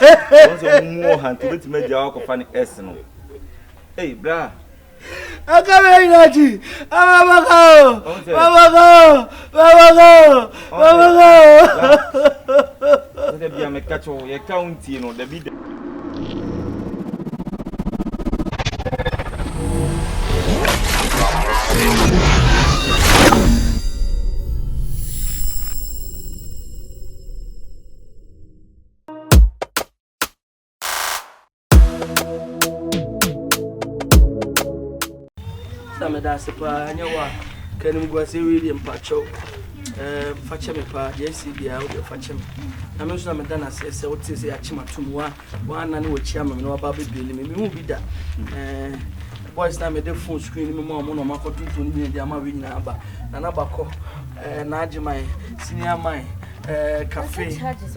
Once more hand to let me jaw of an essence. Hey, bra. Akabenezer, amabako. There be a catch of your county, you know, the bid. That's a plan. You are can go see William Pacho. Fetch me pa, yes, the out of fetch him. I'm not Madonna says, what is the Achima to one and which chairman, no about Billy, me will be that. Boys, time a deaf phone screen, more monomarco to me, the Amarina, Nanabako, Najimai, senior mine. Cafe charges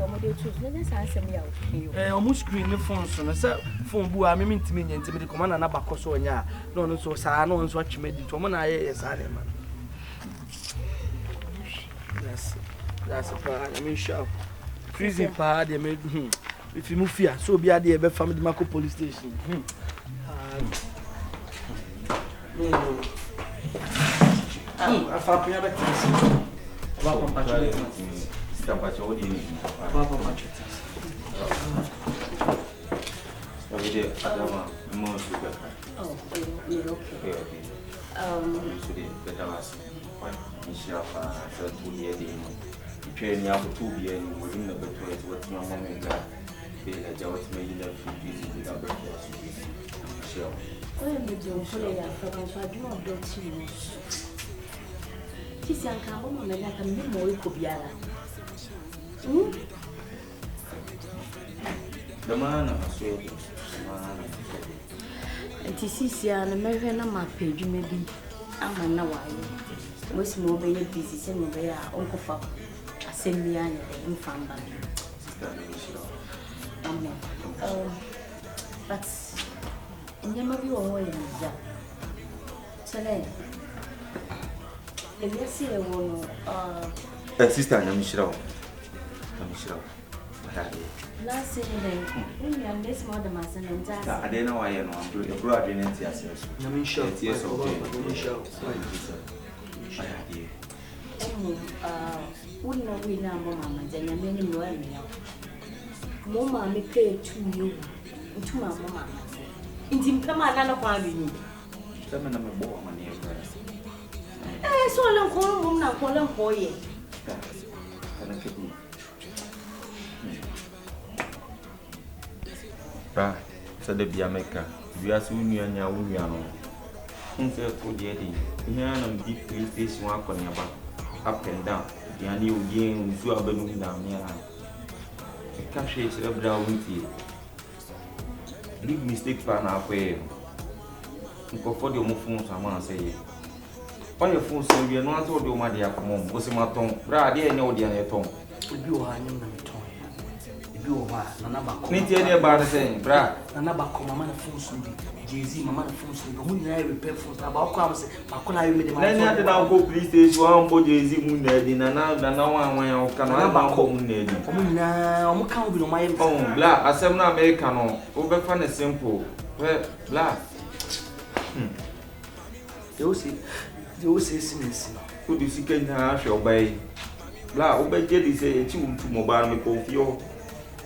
almost screen the phone so I said phone boo I mean to me and to me the command and abacoso and ya no so I know what you made it to man yes I man that's a plan I mean sure prison pa they made if you move here so be at the family the Marco police station I found me about But what do you need? Papa, much. Oh, okay. The man and Tisia and American my page maybe I'm now why most more very busy send me uncle for a send me an infant but never you all in so then if you see a woman sister I'm sure last Sunday, I'm this more than my son and Jack. I don't know why I'm doing a broad in it. I'm sure. Yes, okay. Wouldn't we now, Mamma, then I'm many more. Momaa, me pay to you, to my mamma. Intim come another one. Some of them are born money. So I don't call him now, call him for you. So the Biameca, we are soon near Yawiano. Insert for the Eddie. Here I'm deep police walk on your back, up and down. The new game, two abenamckanzie down here. A cash is a brown with you. Big mistake for an halfway. For the phones, I want to say. Why your phone say we are not told you, my dear, come was my tongue. Brady, I know the other tongue. You are new. Any about the same, bra. Nanabako, my man phones me. Jay-Z, my man phones me. Who I repair phones about comes. I made the man. I now go police station. One boy Jay-Z moon in and now one can I come in. I'm coming on my own. Black, I said, no American. Over fun is simple. Well, black. You see, Smith. Who do you see? Can I shall buy? Black, Obiaa Jelly say, two mobile me coffee.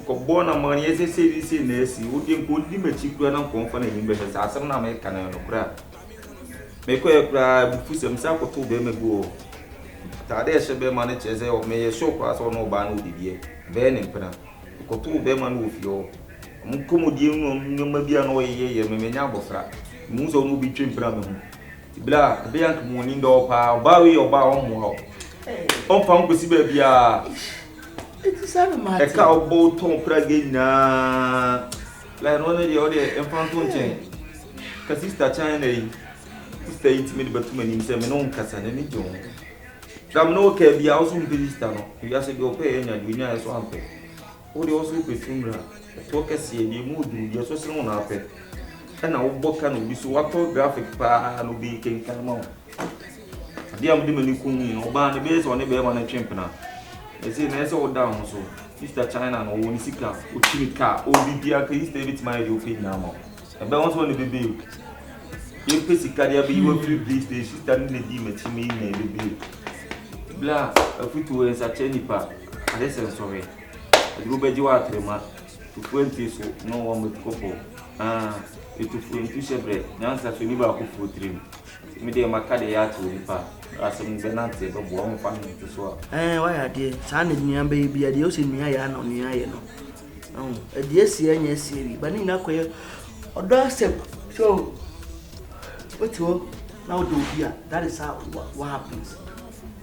Born a man, yes, this in this, you wouldn't put him a cheap to an unconfident in business as an American and a crab. Make a crab, put himself or 2 days ago. Tade should be managers or may a show pass or no ban with the then in Pena. Go 2 Beman with your Mucomodium, no maybe an oil, Menabofra. Moons will be trim from Black, Bianc morning door, Bowie or Bow more. On Punk with Sibia. A cowboy tom pragina. Like one of the other infant chain. Sister China stay intimate but too many seminal Cassan and John. Some no care be also in Pilistano. You have to go pay and we know one pay. Would also be Tundra. Talk a see the mood, you're so soon happy. And our book can be so graphic pa and be king come on. Dear Diminikum, no ban the base on the bear on a champion. I say, that's all down so. Sister China no woni sika o chimika o bibia ka Easter bit my do pay now. E be won so no bebe. Ye pesi ka dia be you free place the sister no dey matimi na bebe. Bla afutu en sa chenipa. Ade se sorry. Aduro beji wa trema. To fuente so no one with couple. Etu fuente shebre. Nyansa so ni ba ko fu trim. Me dey makade ya to nipa. Asem benante do bo mo fan to so. Why are they? San nua baby ade o se nua ya na nua ye no. Ade esi anya esi bi. Ba ni na koye odo asem. So what you now do here? That is how what happens.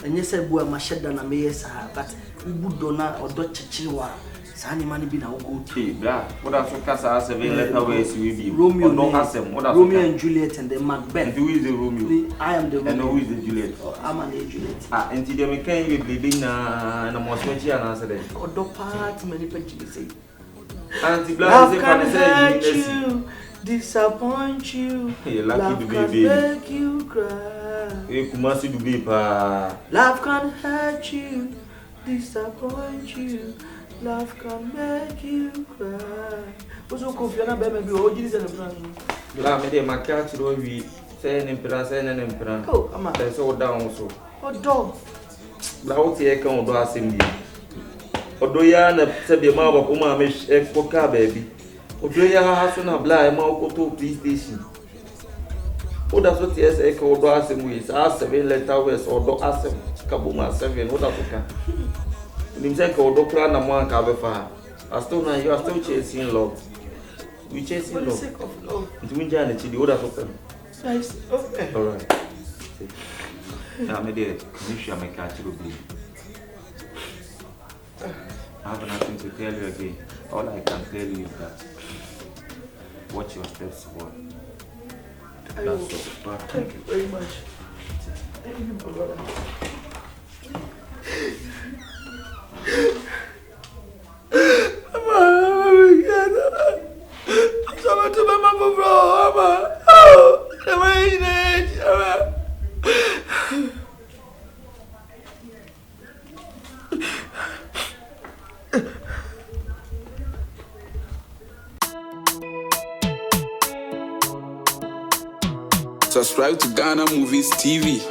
And you say boy ma sheda na me yes but ubudo na odo chichiwa. Sani mani bi na go to. Bla. What are so kasa 7 letter ways we be. Romeo no asem. What are Romeo and Juliet and the Macbeth. And who is the Romeo? I am the Romeo. And who is the Juliet? I'm an Juliet. And today me can you bleeding na most much answer there. Odo part many people say. Auntie Bla is hurt you, disappoint you. Hey, lucky to be make you cry. Hey, Kumasi do be pa. Love can hurt you, disappoint you. Love can make you cry. Osokagh na be be o jiri se na plan. La me dey makach ro wi say nempra say na nempra. Oh, ama. Say so down so. Odo. La o tie kan odo asem bi. Odo ya na se be ma ba ko ma me ko ka baby. Odo ya ha so na bla e ma ko to police station. Oda so tie se kan odo asem wi sa 7 letter words odo asem ka bo ma 7 oda so ka. Nimseka odo kra na mo anka be fa. Still now you are still chasing love. We chasing love. For the sake of love. It means jana chidi oda so ka. Nice. Okay. All right. Now me dey mission make catch you be. I have nothing to tell you again. All I can tell you is that watch your steps forward. That's all. Thank you very much. Thank you, my brother. Subscribe to Ghana Movies TV.